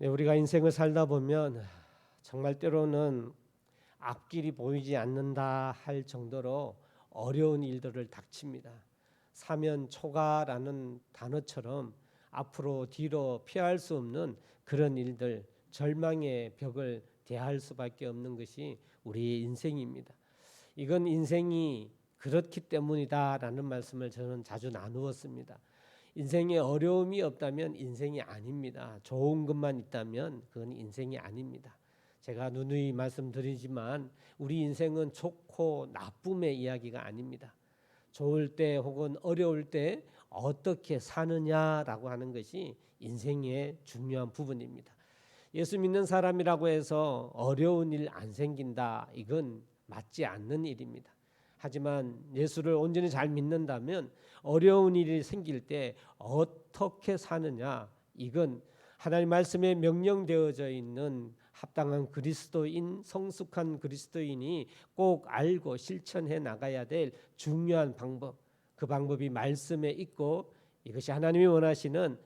네, 우리가 인생을 살다 보면 정말 때로는 앞길이 보이지 않는다 할 정도로 어려운 일들을 닥칩니다. 사면초가라는 단어처럼 앞으로 뒤로 피할 수 없는 그런 일들, 절망의 벽을 대할 수밖에 없는 것이 우리의 인생입니다. 이건 인생이 그렇기 때문이다라는 말씀을 저는 자주 나누었습니다. 인생에 어려움이 없다면 인생이 아닙니다. 좋은 것만 있다면 그건 인생이 아닙니다. 제가 누누이 말씀드리지만 우리 인생은 좋고 나쁨의 이야기가 아닙니다. 좋을 때 혹은 어려울 때 어떻게 사느냐라고 하는 것이 인생의 중요한 부분입니다. 예수 믿는 사람이라고 해서 어려운 일 안 생긴다, 이건 맞지 않는 일입니다. 하지만 예수를 온전히 잘 믿는다면 어려운 일이 생길 때 어떻게 사느냐, 이건 하나님 말씀에 명령되어져 있는 합당한 그리스도인, 성숙한 그리스도인이 꼭 알고 실천해 나가야 될 중요한 방법, 그 방법이 말씀에 있고 이것이 하나님이 원하시는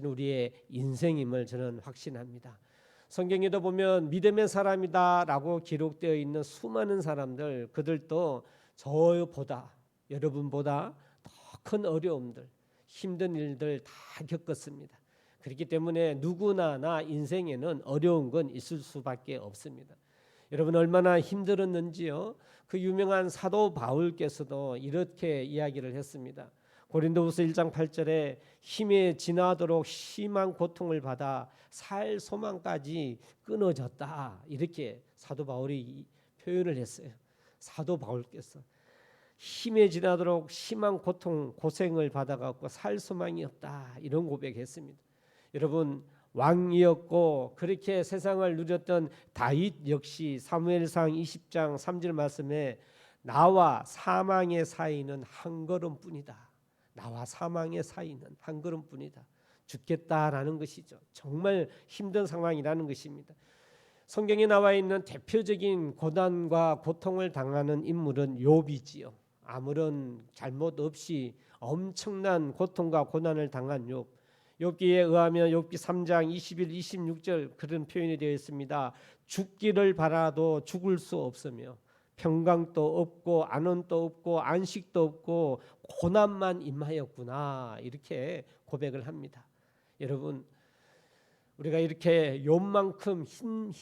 우리의 인생임을 저는 확신합니다. 성경에도 보면 믿음의 사람이다라고 기록되어 있는 수많은 사람들, 그들도 저보다, 여러분보다 더 큰 어려움들, 힘든 일들 다 겪었습니다. 그렇기 때문에 누구나 나 인생에는 어려운 건 있을 수밖에 없습니다. 여러분 얼마나 힘들었는지요. 그 유명한 사도 바울께서도 이렇게 이야기를 했습니다. 고린도후서 1장 8절에 힘에 지나도록 심한 고통을 받아 살 소망까지 끊어졌다, 이렇게 사도 바울이 표현을 했어요. 사도 바울께서 힘에 지나도록 심한 고통, 고생을 받아갖고 살 소망이 없다, 이런 고백했습니다. 여러분 왕이었고 그렇게 세상을 누렸던 다윗 역시 사무엘상 20장 3절 말씀에 나와 사망의 사이는 한 걸음뿐이다. 나와 사망의 사이는 한 걸음뿐이다. 죽겠다라는 것이죠. 정말 힘든 상황이라는 것입니다. 성경에 나와 있는 대표적인 고난과 고통을 당하는 인물은 욥이지요. 아무런 잘못 없이 엄청난 고통과 고난을 당한 욥. 욥기에 의하면 욥기 3장 21, 26절 그런 표현이 되어 있습니다. 죽기를 바라도 죽을 수 없으며 평강도 없고 안원도 없고 안식도 없고 고난만 임하였구나, 이렇게 고백을 합니다. 여러분 우리가 이렇게 욥만큼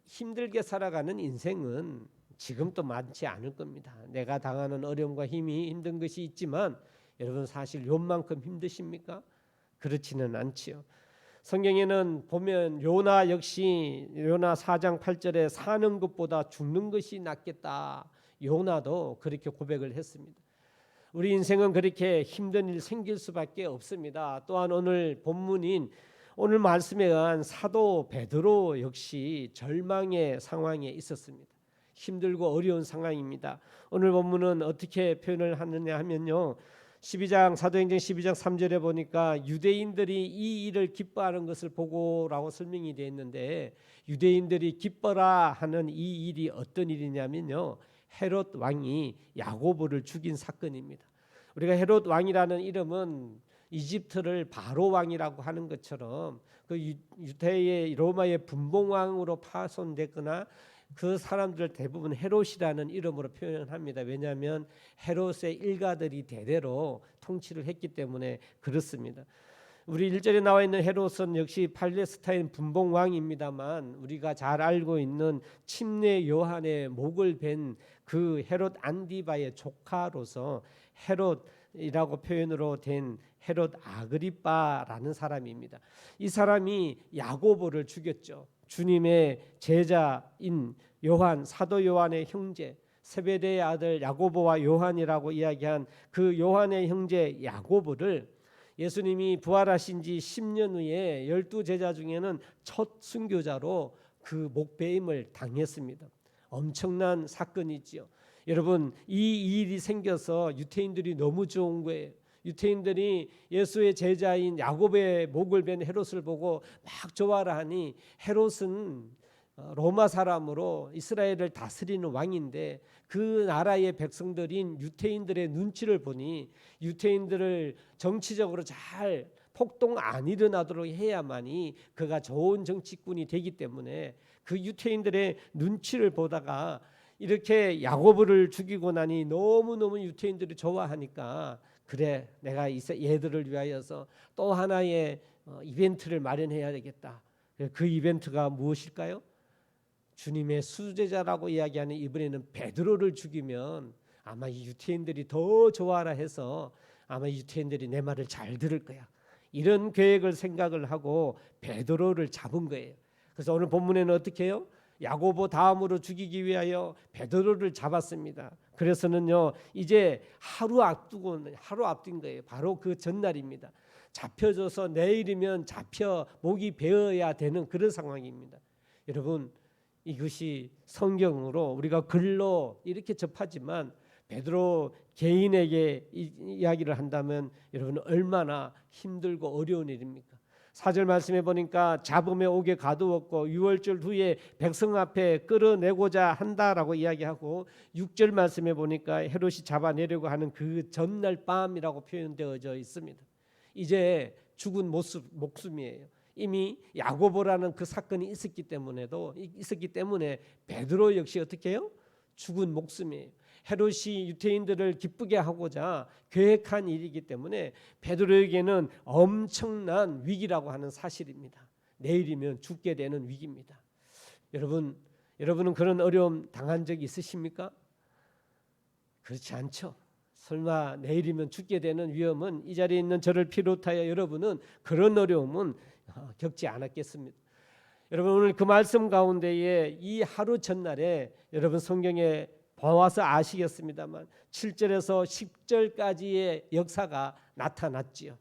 힘들게 살아가는 인생은 지금도 많지 않을 겁니다. 내가 당하는 어려움과 힘이 힘든 것이 있지만 여러분 사실 욥만큼 힘드십니까? 그렇지는 않지요. 성경에는 보면 요나 역시 요나 4장 8절에 사는 것보다 죽는 것이 낫겠다, 요나도 그렇게 고백을 했습니다. 우리 인생은 그렇게 힘든 일 생길 수밖에 없습니다. 또한 오늘 본문인 오늘 말씀에 의한 사도 베드로 역시 절망의 상황에 있었습니다. 힘들고 어려운 상황입니다. 오늘 본문은 어떻게 표현을 하느냐 하면요, 12장 사도행전 12장 3절에 보니까 유대인들이 이 일을 기뻐하는 것을 보고라고 설명이 되어 있는데, 유대인들이 기뻐라 하는 이 일이 어떤 일이냐면요, 헤롯 왕이 야고보를 죽인 사건입니다. 우리가 헤롯 왕이라는 이름은 이집트를 바로 왕이라고 하는 것처럼 그 유대의 로마의 분봉왕으로 파손됐거나 그 사람들 대부분 헤롯이라는 이름으로 표현합니다. 왜냐하면 헤롯의 일가들이 대대로 통치를 했기 때문에 그렇습니다. 우리 1절에 나와 있는 헤롯은 역시 팔레스타인 분봉왕입니다만 우리가 잘 알고 있는 침례 요한의 목을 벤 그 헤롯 안디바의 조카로서 헤롯이라고 표현으로 된 헤롯 아그리빠라는 사람입니다. 이 사람이 야고보를 죽였죠. 주님의 제자인 요한, 사도 요한의 형제, 세베대의 아들 야고보와 요한이라고 이야기한 그 요한의 형제 야고보를 예수님이 부활하신 지 10년 후에 12제자 중에는 첫 순교자로 그 목배임을 당했습니다. 엄청난 사건이지요. 여러분 이 일이 생겨서 유대인들이 너무 좋은 거예요. 유대인들이 예수의 제자인 야고보의 목을 벤 헤롯을 보고 막 좋아라 하니, 헤롯은 로마 사람으로 이스라엘을 다스리는 왕인데 그 나라의 백성들인 유대인들의 눈치를 보니 유대인들을 정치적으로 잘 폭동 안 일어나도록 해야만이 그가 좋은 정치꾼이 되기 때문에 그 유태인들의 눈치를 보다가 이렇게 야고보를 죽이고 나니 너무너무 유태인들이 좋아하니까 그래 내가 얘들을 위하여서 또 하나의 이벤트를 마련해야 되겠다. 그 이벤트가 무엇일까요? 주님의 수제자라고 이야기하는 이번에는 베드로를 죽이면 아마 이 유태인들이 더 좋아하라 해서 아마 유태인들이 내 말을 잘 들을 거야. 이런 계획을 생각을 하고 베드로를 잡은 거예요. 그래서 오늘 본문에는 어떻게 해요? 야고보 다음으로 죽이기 위하여 베드로를 잡았습니다. 그래서는요 이제 하루 앞둔 거예요. 바로 그 전날입니다. 잡혀져서 내일이면 잡혀 목이 베어야 되는 그런 상황입니다. 여러분 이것이 성경으로 우리가 글로 이렇게 접하지만 베드로 개인에게 이야기를 한다면 여러분 얼마나 힘들고 어려운 일입니까? 4절 말씀해 보니까 잡음에 옥에 가두었고 유월절 후에 백성 앞에 끌어내고자 한다라고 이야기하고 6절 말씀해 보니까 헤롯이 잡아내려고 하는 그 전날 밤이라고 표현되어져 있습니다. 이제 죽은 목숨이에요. 이미 야고보라는 그 사건이 있었기 때문에 베드로 역시 어떻게 해요? 죽은 목숨이에요. 헤롯이 유태인들을 기쁘게 하고자 계획한 일이기 때문에 베드로에게는 엄청난 위기라고 하는 사실입니다. 내일이면 죽게 되는 위기입니다. 여러분은 그런 어려움 당한 적이 있으십니까? 그렇지 않죠. 설마 내일이면 죽게 되는 위험은 이 자리에 있는 저를 비롯하여 여러분은 그런 어려움은 겪지 않았겠습니다. 여러분 오늘 그 말씀 가운데에 이 하루 전날에 여러분 성경에 봐와서 아시겠습니다만 7절에서 10절까지의 역사가 나타났지요.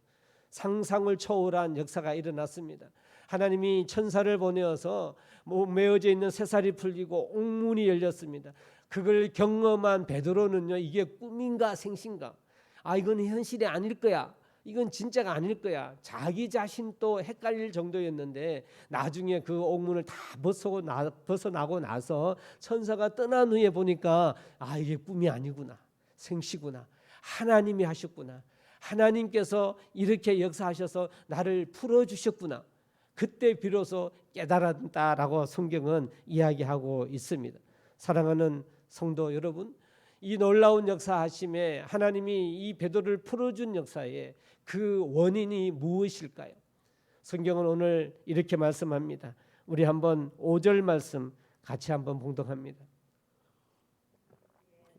상상을 초월한 역사가 일어났습니다. 하나님이 천사를 보내어서 메어져 있는 쇠살이 풀리고 옥문이 열렸습니다. 그걸 경험한 베드로는요 이게 꿈인가 생신가 이건 현실이 아닐 거야, 이건 진짜가 아닐 거야, 자기 자신도 헷갈릴 정도였는데 나중에 그 옥문을 다 벗어나고 나서 천사가 떠난 후에 보니까 이게 꿈이 아니구나, 생시구나, 하나님이 하셨구나, 하나님께서 이렇게 역사하셔서 나를 풀어주셨구나, 그때 비로소 깨달았다라고 성경은 이야기하고 있습니다. 사랑하는 성도 여러분, 이 놀라운 역사하심에 하나님이 이 베드로를 풀어준 역사에 그 원인이 무엇일까요? 성경은 오늘 이렇게 말씀합니다. 우리 한번 5절 말씀 같이 한번 봉독합니다.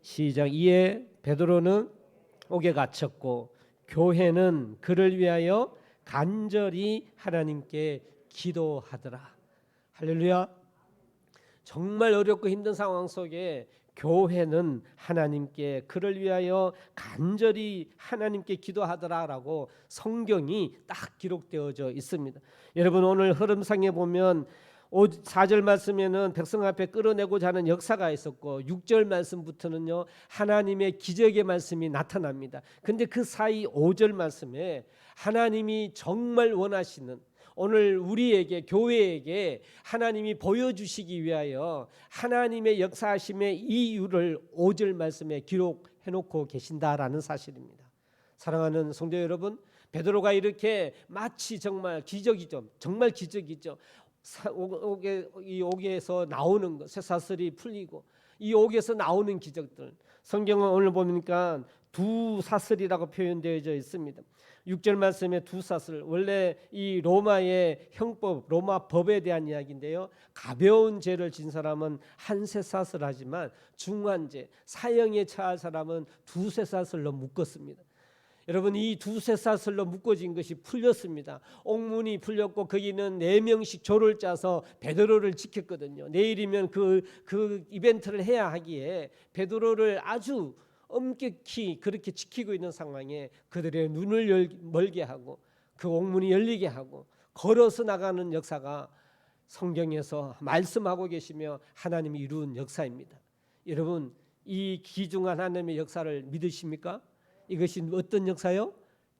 시작. 이에 베드로는 옥에 갇혔고 교회는 그를 위하여 간절히 하나님께 기도하더라. 할렐루야. 정말 어렵고 힘든 상황 속에 교회는 하나님께 그를 위하여 간절히 하나님께 기도하더라라고 성경이 딱 기록되어져 있습니다. 여러분 오늘 흐름상에 보면 4절 말씀에는 백성 앞에 끌어내고자 하는 역사가 있었고 6절 말씀부터는요 하나님의 기적의 말씀이 나타납니다. 근데 그 사이 5절 말씀에 하나님이 정말 원하시는 오늘 우리에게 교회에게 하나님이 보여주시기 위하여 하나님의 역사하심의 이유를 5절 말씀에 기록해 놓고 계신다라는 사실입니다. 사랑하는 성도 여러분, 베드로가 이렇게 마치 정말 기적이죠. 정말 기적이죠. 이 옥에서 나오는 것, 쇠사슬이 풀리고 이 옥에서 나오는 기적들, 성경은 오늘 보니까 두 사슬이라고 표현되어져 있습니다. 6절 말씀에 두 사슬, 원래 이 로마의 형법, 로마 법에 대한 이야기인데요. 가벼운 죄를 진 사람은 한 쇠사슬 하지만 중한 죄, 사형에 처할 사람은 두 쇠사슬로 묶었습니다. 여러분 이 두 쇠사슬로 묶어진 것이 풀렸습니다. 옥문이 풀렸고 거기는 4명씩 조를 짜서 베드로를 지켰거든요. 내일이면 그 이벤트를 해야 하기에 베드로를 아주 엄격히 그렇게 지키고 있는 상황에 그들의 눈을 멀게 하고 그 옥문이 열리게 하고 걸어서 나가는 역사가 성경에서 말씀하고 계시며 하나님이 이루은 역사입니다. 여러분 이 귀중한 하나님의 역사를 믿으십니까? 이것이 어떤 역사요?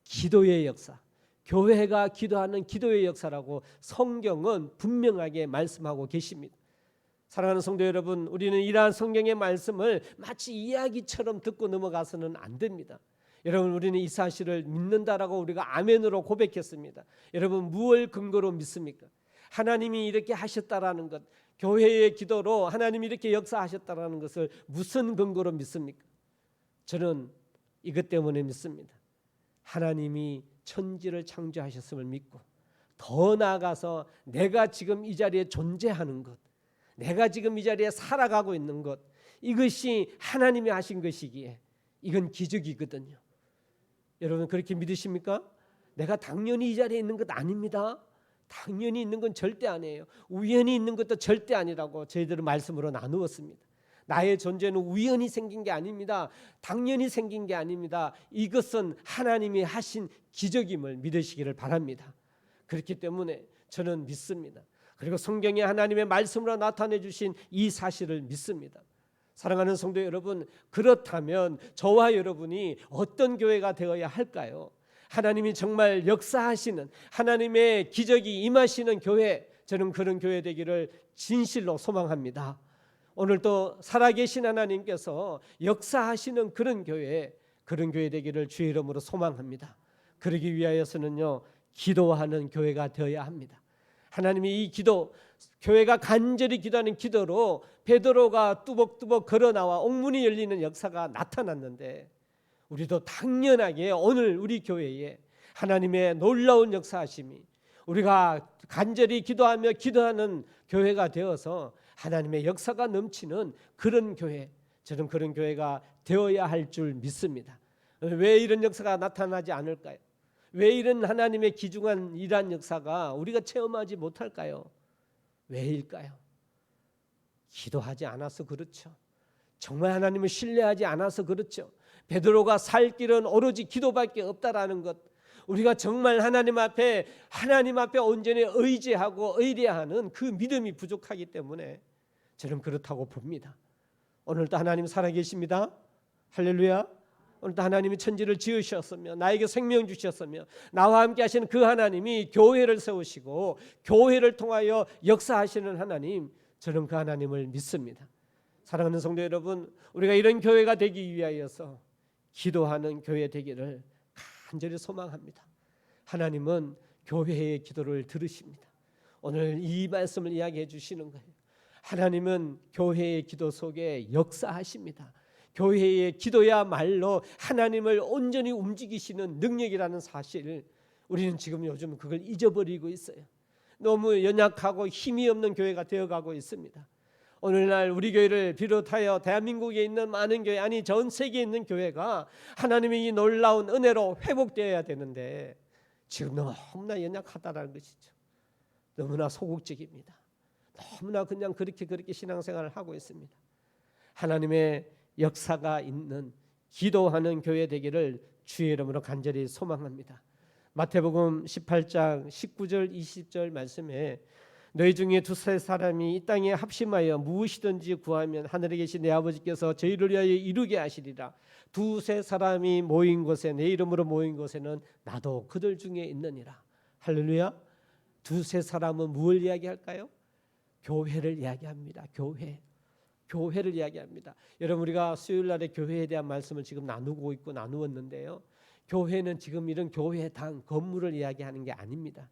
기도의 역사. 교회가 기도하는 기도의 역사라고 성경은 분명하게 말씀하고 계십니다. 사랑하는 성도 여러분, 우리는 이러한 성경의 말씀을 마치 이야기처럼 듣고 넘어가서는 안 됩니다. 여러분, 우리는 이 사실을 믿는다라고 우리가 아멘으로 고백했습니다. 여러분, 무엇을 근거로 믿습니까? 하나님이 이렇게 하셨다라는 것, 교회의 기도로 하나님이 이렇게 역사하셨다라는 것을 무슨 근거로 믿습니까? 저는 이것 때문에 믿습니다. 하나님이 천지를 창조하셨음을 믿고, 더 나아가서 내가 지금 이 자리에 존재하는 것, 내가 지금 이 자리에 살아가고 있는 것, 이것이 하나님이 하신 것이기에 이건 기적이거든요. 여러분, 그렇게 믿으십니까? 내가 당연히 이 자리에 있는 것 아닙니다. 당연히 있는 건 절대 아니에요. 우연히 있는 것도 절대 아니라고 저희들은 말씀으로 나누었습니다. 나의 존재는 우연히 생긴 게 아닙니다. 당연히 생긴 게 아닙니다. 이것은 하나님이 하신 기적임을 믿으시기를 바랍니다. 그렇기 때문에 저는 믿습니다. 그리고 성경에 하나님의 말씀으로 나타내 주신 이 사실을 믿습니다. 사랑하는 성도 여러분, 그렇다면 저와 여러분이 어떤 교회가 되어야 할까요? 하나님이 정말 역사하시는, 하나님의 기적이 임하시는 교회, 저는 그런 교회 되기를 진실로 소망합니다. 오늘도 살아계신 하나님께서 역사하시는 그런 교회 되기를 주의 이름으로 소망합니다. 그러기 위하여서는요, 기도하는 교회가 되어야 합니다. 하나님이 이 기도, 교회가 간절히 기도하는 기도로 베드로가 뚜벅뚜벅 걸어 나와 옥문이 열리는 역사가 나타났는데, 우리도 당연하게 오늘 우리 교회에 하나님의 놀라운 역사하심이, 우리가 간절히 기도하며 기도하는 교회가 되어서 하나님의 역사가 넘치는 그런 교회, 저는 그런 교회가 되어야 할 줄 믿습니다. 왜 이런 역사가 나타나지 않을까요? 왜 이런 하나님의 기중한 이러한 역사가 우리가 체험하지 못할까요? 왜일까요? 기도하지 않아서 그렇죠. 정말 하나님을 신뢰하지 않아서 그렇죠. 베드로가 살 길은 오로지 기도밖에 없다라는 것, 우리가 정말 하나님 앞에 온전히 의지하고 의뢰하는 그 믿음이 부족하기 때문에 저는 그렇다고 봅니다. 오늘도 하나님 살아계십니다. 할렐루야. 오늘도 하나님이 천지를 지으셨으며 나에게 생명 주셨으며 나와 함께 하시는 그 하나님이 교회를 세우시고 교회를 통하여 역사하시는 하나님, 저는 그 하나님을 믿습니다. 사랑하는 성도 여러분, 우리가 이런 교회가 되기 위하여서 기도하는 교회 되기를 간절히 소망합니다. 하나님은 교회의 기도를 들으십니다. 오늘 이 말씀을 이야기해 주시는 거예요. 하나님은 교회의 기도 속에 역사하십니다. 교회의 기도야말로 하나님을 온전히 움직이시는 능력이라는 사실, 우리는 지금 요즘 그걸 잊어버리고 있어요. 너무 연약하고 힘이 없는 교회가 되어가고 있습니다. 오늘날 우리 교회를 비롯하여 대한민국에 있는 많은 교회, 아니 전 세계에 있는 교회가 하나님의 이 놀라운 은혜로 회복되어야 되는데 지금 너무나 연약하다는 것이죠. 너무나 소극적입니다. 너무나 그냥 그렇게 신앙생활을 하고 있습니다. 하나님의 역사가 있는 기도하는 교회 되기를 주의 이름으로 간절히 소망합니다. 마태복음 18장 19절 20절 말씀에 너희 중에 두세 사람이 이 땅에 합심하여 무엇이든지 구하면 하늘에 계신 내 아버지께서 저희를 위하여 이루게 하시리라. 두세 사람이 모인 곳에, 내 이름으로 모인 곳에는 나도 그들 중에 있느니라. 할렐루야. 두세 사람은 무엇을 이야기할까요? 교회를 이야기합니다. 교회를 이야기합니다. 여러분, 우리가 수요일날에 교회에 대한 말씀을 지금 나누고 있고 나누었는데요, 교회는 지금 이런 교회당 건물을 이야기하는 게 아닙니다.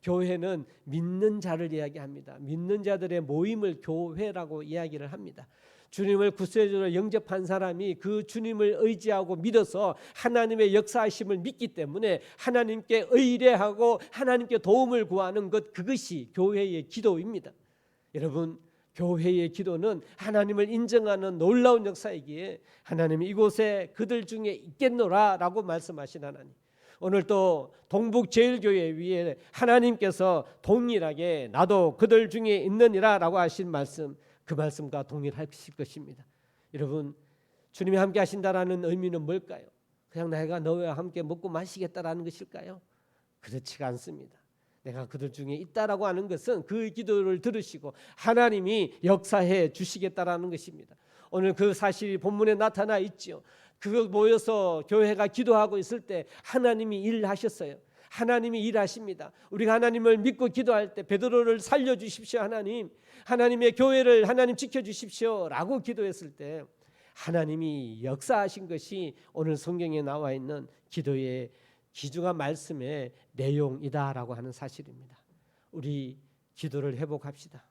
교회는 믿는 자를 이야기합니다. 믿는 자들의 모임을 교회라고 이야기를 합니다. 주님을 구세주로 영접한 사람이 그 주님을 의지하고 믿어서 하나님의 역사하심을 믿기 때문에 하나님께 의뢰하고 하나님께 도움을 구하는 것, 그것이 교회의 기도입니다. 여러분, 교회의 기도는 하나님을 인정하는 놀라운 역사이기에 하나님이 이곳에 그들 중에 있겠노라 라고 말씀하신 하나님, 오늘 또 동북제일교회 위에 하나님께서 동일하게 나도 그들 중에 있느니라 라고 하신 말씀, 그 말씀과 동일하실 것입니다. 여러분, 주님이 함께 하신다라는 의미는 뭘까요? 그냥 내가 너와 함께 먹고 마시겠다라는 것일까요? 그렇지가 않습니다. 내가 그들 중에 있다라고 하는 것은 그 기도를 들으시고 하나님이 역사해 주시겠다라는 것입니다. 오늘 그 사실이 본문에 나타나 있죠. 그거 모여서 교회가 기도하고 있을 때 하나님이 일하셨어요. 하나님이 일하십니다. 우리가 하나님을 믿고 기도할 때 베드로를 살려주십시오 하나님, 하나님의 교회를 하나님 지켜주십시오 라고 기도했을 때 하나님이 역사하신 것이 오늘 성경에 나와 있는 기도의 귀중한 말씀의 내용이다라고 하는 사실입니다. 우리 기도를 회복합시다.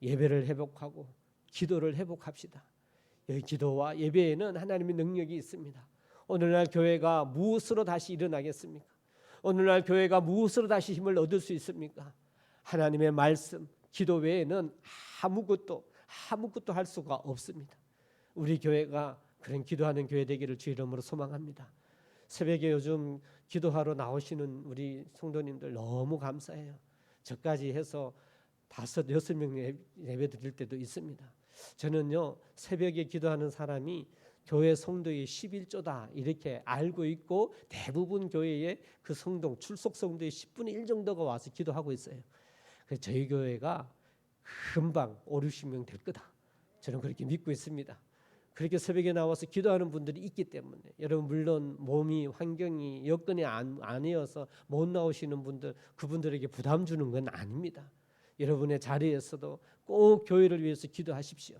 예배를 회복하고 기도를 회복합시다. 여기 기도와 예배에는 하나님의 능력이 있습니다. 오늘날 교회가 무엇으로 다시 일어나겠습니까? 오늘날 교회가 무엇으로 다시 힘을 얻을 수 있습니까? 하나님의 말씀, 기도 외에는 아무것도 할 수가 없습니다. 우리 교회가 그런 기도하는 교회 되기를 주 이름으로 소망합니다. 새벽에 요즘 기도하러 나오시는 우리 성도님들 너무 감사해요. 저까지 해서 5, 6명 예배 드릴 때도 있습니다. 저는요, 새벽에 기도하는 사람이 교회 성도의 11조다 이렇게 알고 있고, 대부분 교회에 그 성도, 출석 성도의 10분의 1 정도가 와서 기도하고 있어요. 그래서 저희 교회가 금방 5, 60명 될 거다, 저는 그렇게 믿고 있습니다. 그렇게 새벽에 나와서 기도하는 분들이 있기 때문에, 여러분 물론 몸이, 환경이, 여건이 아니어서 못 나오시는 분들, 그분들에게 부담 주는 건 아닙니다. 여러분의 자리에서도 꼭 교회를 위해서 기도하십시오.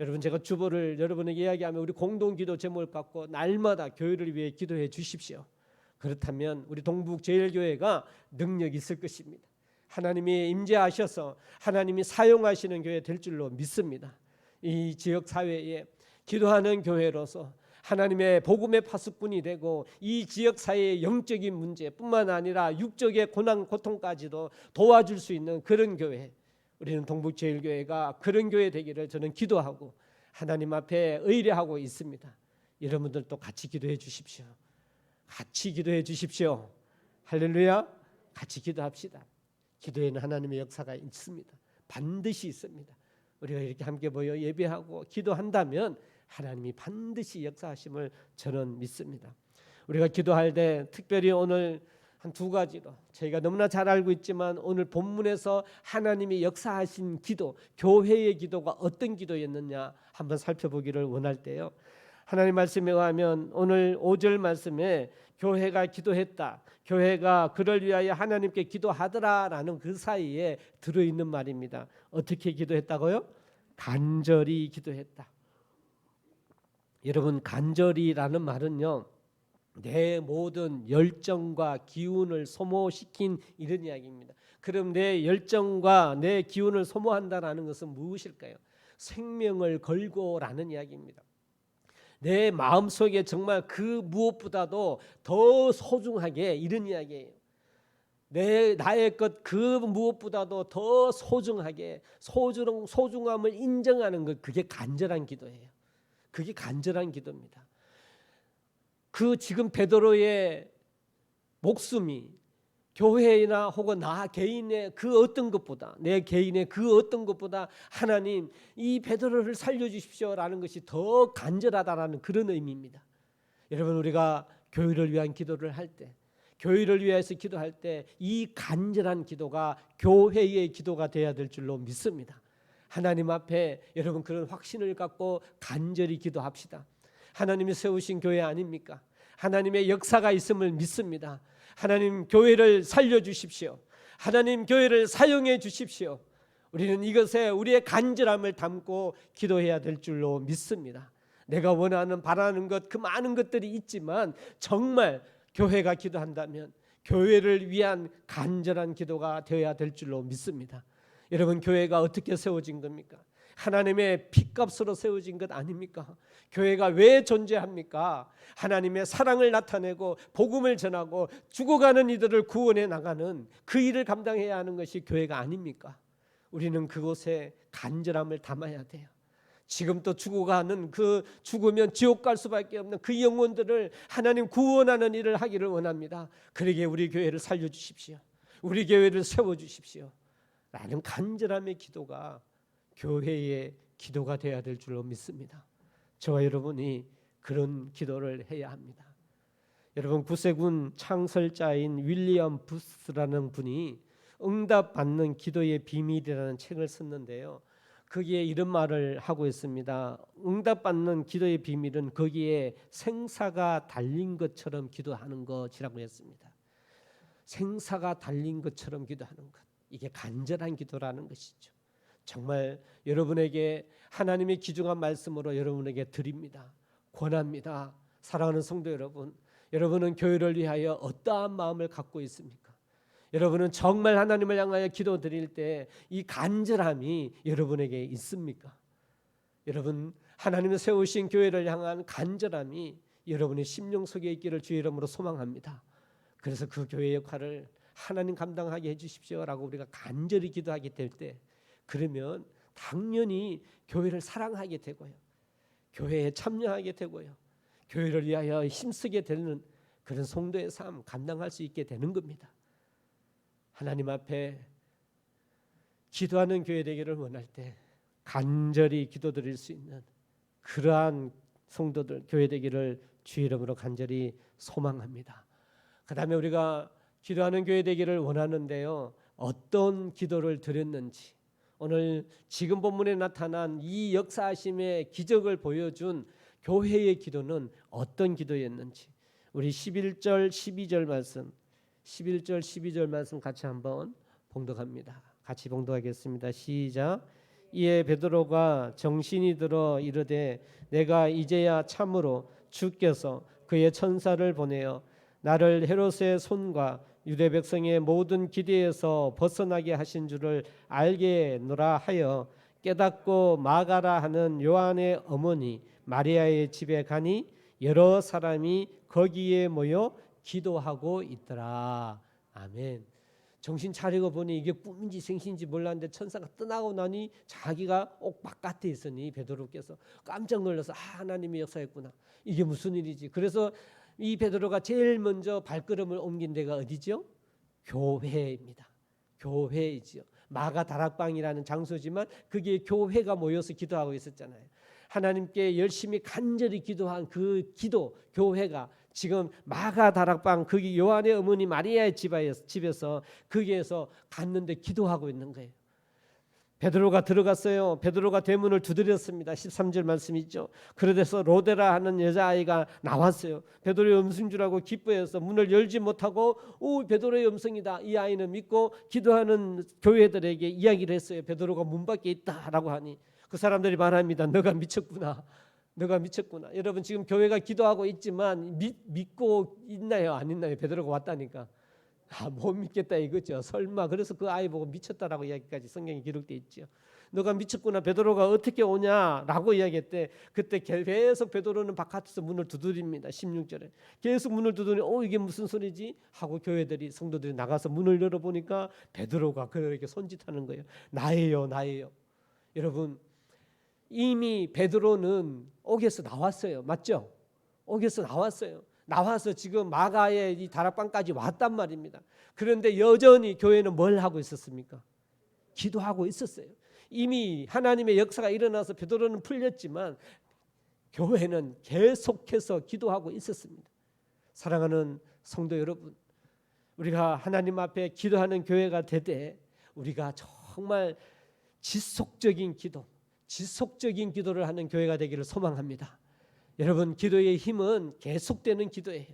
여러분, 제가 주보를 여러분에게 이야기하면 우리 공동기도 제목을 갖고 날마다 교회를 위해 기도해 주십시오. 그렇다면 우리 동북제일교회가 능력이 있을 것입니다. 하나님이 임재하셔서 하나님이 사용하시는 교회 될 줄로 믿습니다. 이 지역 사회에 기도하는 교회로서 하나님의 복음의 파수꾼이 되고, 이 지역 사회의 영적인 문제뿐만 아니라 육적의 고난 고통까지도 도와줄 수 있는 그런 교회, 우리는 동북제일교회가 그런 교회 되기를 저는 기도하고 하나님 앞에 의뢰하고 있습니다. 여러분들도 같이 기도해 주십시오. 같이 기도해 주십시오. 할렐루야. 같이 기도합시다. 기도에는 하나님의 역사가 있습니다. 반드시 있습니다. 우리가 이렇게 함께 모여 예배하고 기도한다면 하나님이 반드시 역사하심을 저는 믿습니다. 우리가 기도할 때 특별히 오늘 한 2가지로 저희가 너무나 잘 알고 있지만, 오늘 본문에서 하나님이 역사하신 기도, 교회의 기도가 어떤 기도였느냐 한번 살펴보기를 원할 때요, 하나님 말씀에 의하면 오늘 5절 말씀에 교회가 기도했다, 교회가 그를 위하여 하나님께 기도하더라라는 그 사이에 들어있는 말입니다. 어떻게 기도했다고요? 간절히 기도했다. 여러분, 간절히라는 말은요, 내 모든 열정과 기운을 소모시킨 이런 이야기입니다. 그럼 내 열정과 내 기운을 소모한다라는 것은 무엇일까요? 생명을 걸고라는 이야기입니다. 내 마음속에 정말 그 무엇보다도 더 소중하게, 이런 이야기예요. 나의 것 그 무엇보다도 더 소중하게, 소중함을 인정하는 것, 그게 간절한 기도예요. 그게 간절한 기도입니다. 그 지금 베드로의 목숨이 교회나 혹은 나 개인의 그 어떤 것보다, 내 개인의 그 어떤 것보다 하나님 이 베드로를 살려주십시오라는 것이 더 간절하다라는 그런 의미입니다. 여러분, 우리가 교회를 위한 기도를 할 때, 교회를 위해서 기도할 때 이 간절한 기도가 교회의 기도가 되어야 될 줄로 믿습니다. 하나님 앞에 여러분 그런 확신을 갖고 간절히 기도합시다. 하나님이 세우신 교회 아닙니까? 하나님의 역사가 있음을 믿습니다. 하나님 교회를 살려주십시오. 하나님 교회를 사용해 주십시오. 우리는 이것에 우리의 간절함을 담고 기도해야 될 줄로 믿습니다. 내가 원하는, 바라는 것, 그 많은 것들이 있지만 정말 교회가 기도한다면 교회를 위한 간절한 기도가 되어야 될 줄로 믿습니다. 여러분, 교회가 어떻게 세워진 겁니까? 하나님의 피값으로 세워진 것 아닙니까? 교회가 왜 존재합니까? 하나님의 사랑을 나타내고 복음을 전하고 죽어가는 이들을 구원해 나가는 그 일을 감당해야 하는 것이 교회가 아닙니까? 우리는 그곳에 간절함을 담아야 돼요. 지금 또 죽어가는, 그 죽으면 지옥 갈 수밖에 없는 그 영혼들을 하나님 구원하는 일을 하기를 원합니다. 그러기에 우리 교회를 살려주십시오. 우리 교회를 세워주십시오 라는 간절함의 기도가 교회의 기도가 되어야 될 줄로 믿습니다. 저와 여러분이 그런 기도를 해야 합니다. 여러분, 구세군 창설자인 윌리엄 부스라는 분이 응답받는 기도의 비밀이라는 책을 썼는데요, 거기에 이런 말을 하고 있습니다. 응답받는 기도의 비밀은 거기에 생사가 달린 것처럼 기도하는 것이라고 했습니다. 생사가 달린 것처럼 기도하는 것, 이게 간절한 기도라는 것이죠. 정말 여러분에게 하나님의 귀중한 말씀으로 여러분에게 드립니다. 권합니다. 사랑하는 성도 여러분, 여러분은 교회를 위하여 어떠한 마음을 갖고 있습니까? 여러분은 정말 하나님을 향하여 기도드릴 때 이 간절함이 여러분에게 있습니까? 여러분, 하나님이 세우신 교회를 향한 간절함이 여러분의 심령 속에 있기를 주의 이름으로 소망합니다. 그래서 그 교회 역할을 하나님 감당하게 해주십시오라고 우리가 간절히 기도하게 될 때, 그러면 당연히 교회를 사랑하게 되고요, 교회에 참여하게 되고요, 교회를 위하여 힘쓰게 되는 그런 성도의 삶 감당할 수 있게 되는 겁니다. 하나님 앞에 기도하는 교회 되기를 원할 때 간절히 기도드릴 수 있는 그러한 성도들, 교회 되기를 주의 이름으로 간절히 소망합니다. 그 다음에 우리가 기도하는 교회 되기를 원하는데요, 어떤 기도를 드렸는지, 오늘 지금 본문에 나타난 이 역사하심의 기적을 보여준 교회의 기도는 어떤 기도였는지, 우리 11절 12절 말씀, 11절 12절 말씀 같이 한번 봉독합니다. 같이 봉독하겠습니다. 시작. 이에 베드로가 정신이 들어 이르되 내가 이제야 참으로 주께서 그의 천사를 보내어 나를 헤롯의 손과 유대 백성의 모든 기대에서 벗어나게 하신 줄을 알게노라 하여 깨닫고 마가라 하는 요한의 어머니 마리아의 집에 가니 여러 사람이 거기에 모여 기도하고 있더라. 아멘. 정신 차리고 보니 이게 꿈인지 생신인지 몰랐는데 천사가 떠나고 나니 자기가 옥 바깥에 있으니 베드로께서 깜짝 놀라서 하나님이 역사했구나, 이게 무슨 일이지. 그래서 이 베드로가 제일 먼저 발걸음을 옮긴 데가 어디죠? 교회입니다. 교회이지요. 마가 다락방이라는 장소지만 그게 교회가 모여서 기도하고 있었잖아요. 하나님께 열심히 간절히 기도한 그 기도, 교회가 지금 마가 다락방, 거기 요한의 어머니 마리아의 집에서 거기에서 갔는데 기도하고 있는 거예요. 베드로가 들어갔어요. 베드로가 대문을 두드렸습니다. 13절 말씀 있죠. 그러돼서 로데라 하는 여자아이가 나왔어요. 베드로의 음성인 줄 알고 기뻐해서 문을 열지 못하고 오, 베드로의 음성이다, 이 아이는 믿고 기도하는 교회들에게 이야기를 했어요. 베드로가 문 밖에 있다라고 하니 그 사람들이 말합니다. 너가 미쳤구나, 너가 미쳤구나. 여러분, 지금 교회가 기도하고 있지만 믿고 있나요, 안 있나요? 베드로가 왔다니까 못 믿겠다 이거죠. 설마. 그래서 그 아이 보고 미쳤다라고 이야기까지 성경에 기록되어 있죠. 너가 미쳤구나, 베드로가 어떻게 오냐라고 이야기했대. 그때 계속 베드로는 바깥에서 문을 두드립니다. 16절에 계속 문을 두드리니 이게 무슨 소리지 하고 교회들이, 성도들이 나가서 문을 열어보니까 베드로가 그렇게 손짓하는 거예요. 나예요, 나예요. 여러분, 이미 베드로는 옥에서 나왔어요. 맞죠? 옥에서 나왔어요. 나와서 지금 마가의 이 다락방까지 왔단 말입니다. 그런데 여전히 교회는 뭘 하고 있었습니까? 기도하고 있었어요. 이미 하나님의 역사가 일어나서 베드로는 풀렸지만 교회는 계속해서 기도하고 있었습니다. 사랑하는 성도 여러분, 우리가 하나님 앞에 기도하는 교회가 되되 우리가 정말 지속적인 기도를 하는 교회가 되기를 소망합니다. 여러분, 기도의 힘은 계속되는 기도예요.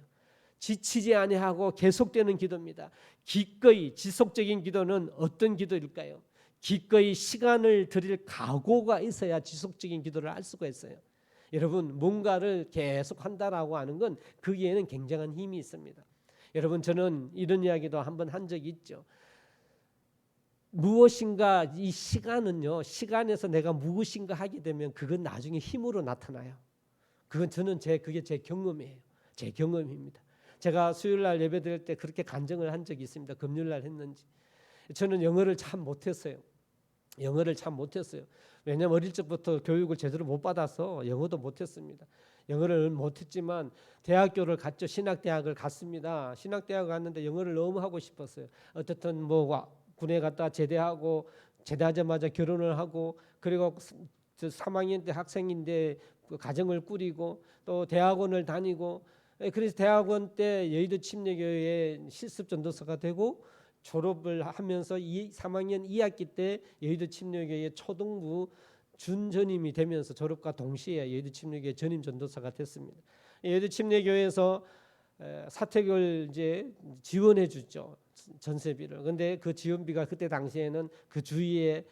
지치지 아니하고 계속되는 기도입니다. 기꺼이 지속적인 기도는 어떤 기도일까요? 기꺼이 시간을 들일 각오가 있어야 지속적인 기도를 할 수가 있어요. 여러분, 뭔가를 계속 한다라고 하는 건 거기에는 굉장한 힘이 있습니다. 여러분, 저는 이런 이야기도 한번 한 적이 있죠. 무엇인가 이 시간은요, 시간에서 내가 무엇인가 하게 되면 그건 나중에 힘으로 나타나요. 그건 그게 제 경험이에요. 제 경험입니다. 제가 수요일날 예배 드릴 때 그렇게 간증을 한 적이 있습니다. 금요일날 했는지. 저는 영어를 참 못했어요. 왜냐하면 어릴 적부터 교육을 제대로 못 받아서 영어도 못했습니다. 영어를 못했지만 대학교를 갔죠. 신학대학을 갔습니다. 신학대학 갔는데 영어를 너무 하고 싶었어요. 어쨌든 뭐 군에 갔다 제대하고, 제대하자마자 결혼을 하고, 그리고 3학년 때 학생인데 가정을 꾸리고 또 대학원을 다니고, 그래서 대학원 때 여의도 침례교회 실습 전도사가 되고 졸업을 하면서 3학년 2학기 때 여의도 침례교회 초등부 준전임이 되면서 졸업과 동시에 여의도 침례교회 전임 전도사가 됐습니다. 여의도 침례교회에서 사택을 이제 지원해 주죠. 전세비를. 근데 그 지원비가 그때 당시에는 그 주위에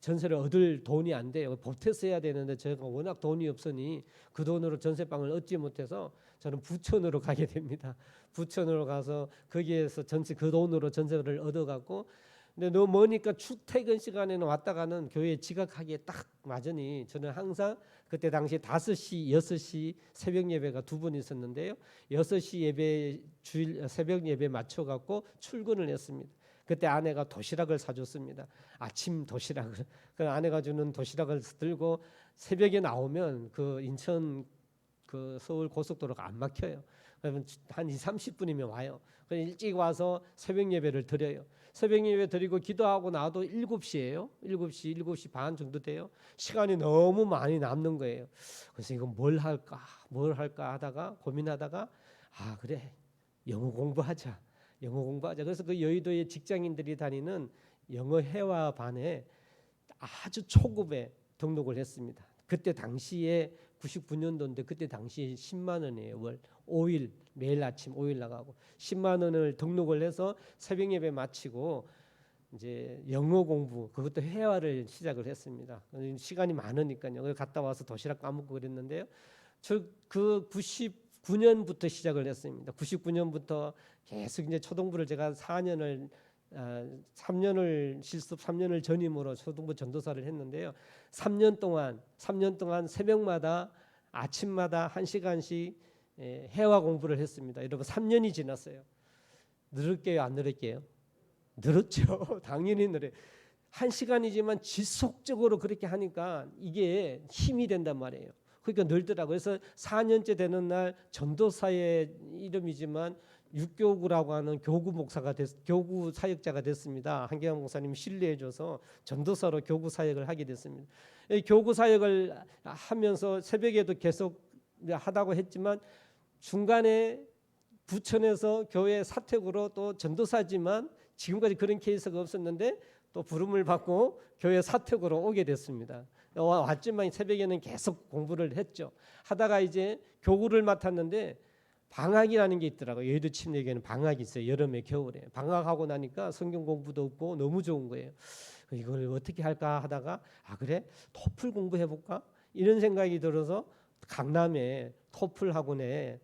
전세를 얻을 돈이 안 돼요. 보태서 해야 되는데 제가 워낙 돈이 없으니 그 돈으로 전세방을 얻지 못해서 저는 부천으로 가게 됩니다. 부천으로 가서 거기에서 전세 그 돈으로 전세를 얻어갖고, 근데 너무 머니까 출퇴근 시간에는 왔다 가는 교회에 지각하기에 딱 맞으니 저는 항상 그때 당시 5시, 6시 새벽 예배가 2번 있었는데요. 6시 예배 주일 새벽 예배 맞춰갖고 출근을 했습니다. 그때 아내가 도시락을 사줬습니다. 아침 도시락을. 그 아내가 주는 도시락을 들고 새벽에 나오면 그 인천 그 서울 고속도로가 안 막혀요. 그러면 한 30분이면 와요. 그래서 일찍 와서 새벽 예배를 드려요. 새벽 예배 드리고 기도하고 나도 7시예요. 7시 반 정도 돼요. 시간이 너무 많이 남는 거예요. 그래서 이거 뭘 할까 하다가 고민하다가 그래, 영어 공부하자. 그래서 그 여의도의 직장인들이 다니는 영어 회화반에 아주 초급에 등록을 했습니다. 그때 당시에 99년도인데 그때 당시에 10만 원이에요. 월 5일 매일 아침 5일 나가고 10만 원을 등록을 해서 새벽 예배 마치고 이제 영어 공부 그것도 회화를 시작을 했습니다. 시간이 많으니까요. 갔다 와서 도시락 까먹고 그랬는데요. 그 99년부터 시작을 했습니다. 99년부터 계속 이제 초등부를 제가 3년을 실습 3년을 전임으로 초등부 전도사를 했는데요. 3년 동안 새벽마다 아침마다 1시간씩 회화 공부를 했습니다. 여러분 3년이 지났어요. 늘을게요, 안 늘을게요? 늘었죠. 당연히 늘어요. 1시간이지만 지속적으로 그렇게 하니까 이게 힘이 된단 말이에요. 그러니까 늘더라고요. 그래서 4년째 되는 날 전도사의 이름이지만 육교구라고 하는 교구 사역자가 됐습니다. 한계환 목사님 신뢰해줘서 전도사로 교구 사역을 하게 됐습니다. 교구 사역을 하면서 새벽에도 계속 하다고 했지만 중간에 부천에서 교회 사택으로 또 전도사지만 지금까지 그런 케이스가 없었는데 또 부름을 받고 교회 사택으로 오게 됐습니다. 왔지만 새벽에는 계속 공부를 했죠. 하다가 이제 교구를 맡았는데 방학이라는 게 있더라고요. 여의도 침례교회는 방학이 있어요. 여름에 겨울에. 방학하고 나니까 성경 공부도 없고 너무 좋은 거예요. 이걸 어떻게 할까 하다가 그래? 토플 공부해볼까? 이런 생각이 들어서 강남에 토플 학원에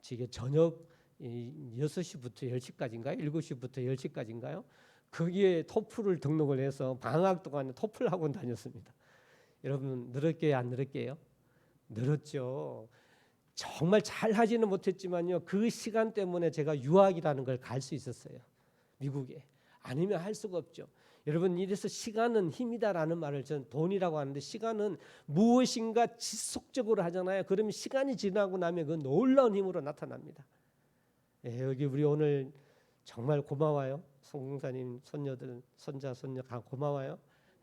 지금 저녁 6시부터 10시까지인가요? 7시부터 10시까지인가요? 거기에 토플을 등록을 해서 방학 동안에 토플 학원 다녔습니다. 여러분 늘었게요, 안 늘었게요? 늘었죠. 정말 잘 하지는 못했지만요. 그 시간 때문에 제가 유학이라는 걸 갈 수 있었어요. 미국에. 아니면 할 수가 없죠. 여러분 이래서 시간은 힘이다라는 말을 전 돈이라고 하는데 시간은 무엇인가 지속적으로 하잖아요. 그러면 시간이 지나고 나면 그 놀라운 힘으로 나타납니다. 여기 우리 오늘 정말 고마워요. 송공사님 손녀들 손자 손녀 다 고마워요.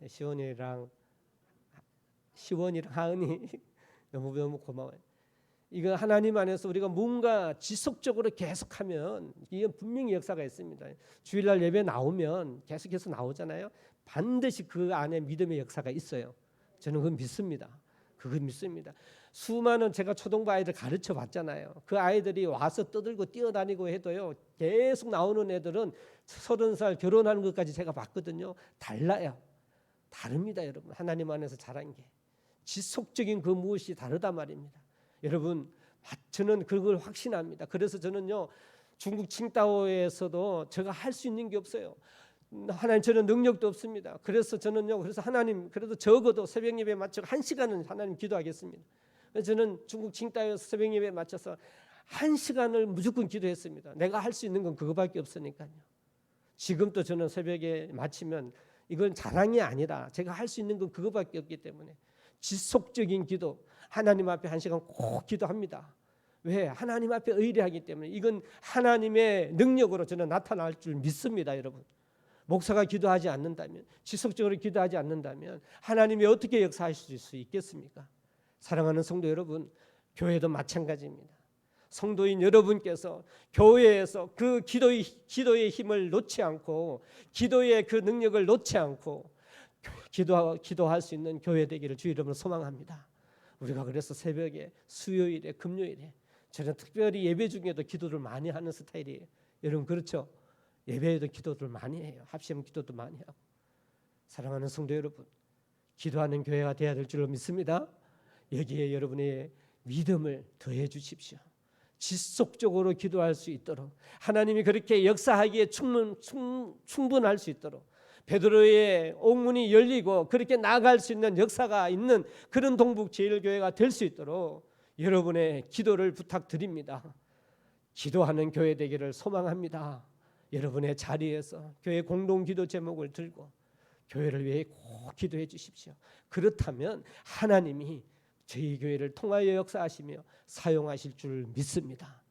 시원이랑 하은이 너무 고마워요. 이거 하나님 안에서 우리가 뭔가 지속적으로 계속하면 이건 분명히 역사가 있습니다. 주일날 예배 나오면 계속해서 나오잖아요. 반드시 그 안에 믿음의 역사가 있어요. 저는 그건 믿습니다. 그건 믿습니다. 수많은 제가 초등부 아이들 가르쳐 봤잖아요. 그 아이들이 와서 떠들고 뛰어다니고 해도요. 계속 나오는 애들은 30살 결혼하는 것까지 제가 봤거든요. 달라요. 다릅니다, 여러분. 하나님 안에서 자란 게. 지속적인 그 무엇이 다르단 말입니다. 여러분 저는 그걸 확신합니다. 그래서 저는요 중국 칭다오에서도 제가 할 수 있는 게 없어요. 하나님 저는 능력도 없습니다. 그래서 저는요 그래서 하나님 그래도 적어도 새벽 예배 맞춰 1시간은 하나님 기도하겠습니다. 그래서 저는 중국 칭다오에서 새벽 예배 맞춰서 1시간을 무조건 기도했습니다. 내가 할 수 있는 건 그거밖에 없으니까요. 지금도 저는 새벽에 마치면 이건 자랑이 아니라 제가 할 수 있는 건 그거밖에 없기 때문에 지속적인 기도 하나님 앞에 1시간 꼭 기도합니다. 왜? 하나님 앞에 의뢰하기 때문에 이건 하나님의 능력으로 저는 나타날 줄 믿습니다. 여러분 목사가 기도하지 않는다면 지속적으로 기도하지 않는다면 하나님이 어떻게 역사하실 수 있겠습니까? 사랑하는 성도 여러분 교회도 마찬가지입니다. 성도인 여러분께서 교회에서 그 기도의 힘을 놓지 않고 기도의 그 능력을 놓지 않고 기도할 수 있는 교회 되기를 주 이름으로 소망합니다. 우리가 그래서 새벽에 수요일에 금요일에 저는 특별히 예배 중에도 기도를 많이 하는 스타일이에요. 여러분 그렇죠? 예배에도 기도를 많이 해요. 합심 기도도 많이 하고 사랑하는 성도 여러분, 기도하는 교회가 되어야 될 줄로 믿습니다. 여기에 여러분의 믿음을 더해 주십시오. 지속적으로 기도할 수 있도록, 하나님이 그렇게 역사하기에 충분할 수 있도록, 베드로의 옥문이 열리고 그렇게 나아갈 수 있는 역사가 있는 그런 동북제일교회가 될 수 있도록 여러분의 기도를 부탁드립니다. 기도하는 교회 되기를 소망합니다. 여러분의 자리에서 교회 공동기도 제목을 들고 교회를 위해 꼭 기도해 주십시오. 그렇다면 하나님이 저희 교회를 통하여 역사하시며 사용하실 줄 믿습니다.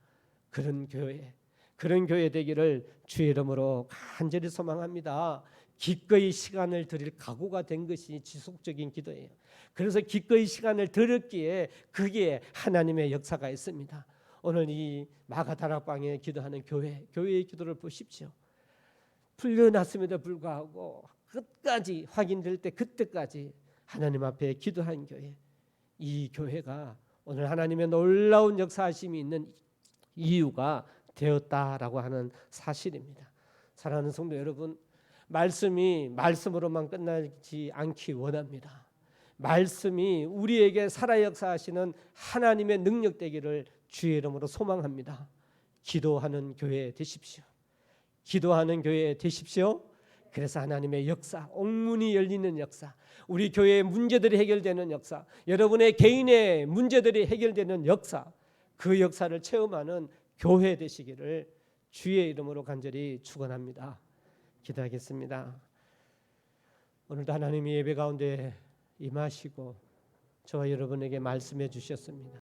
그런 교회 되기를 주의 이름으로 간절히 소망합니다. 기꺼이 시간을 드릴 각오가 된 것이 지속적인 기도예요. 그래서 기꺼이 시간을 들었기에 그게 하나님의 역사가 있습니다. 오늘 이 마가다락방에 기도하는 교회의 기도를 보십시오. 풀려났음에도 불구하고 끝까지 확인될 때 그때까지 하나님 앞에 기도한 교회, 이 교회가 오늘 하나님의 놀라운 역사하심이 있는 이유가 되었다라고 하는 사실입니다. 사랑하는 성도 여러분, 말씀이 말씀으로만 끝나지 않기 원합니다. 말씀이 우리에게 살아 역사하시는 하나님의 능력 되기를 주의 이름으로 소망합니다. 기도하는 교회 되십시오. 기도하는 교회 되십시오. 그래서 하나님의 역사, 옥문이 열리는 역사, 우리 교회의 문제들이 해결되는 역사, 여러분의 개인의 문제들이 해결되는 역사, 그 역사를 체험하는 교회 되시기를 주의 이름으로 간절히 축원합니다. 기도하겠습니다. 오늘도 하나님이 예배 가운데 임하시고 저와 여러분에게 말씀해 주셨습니다.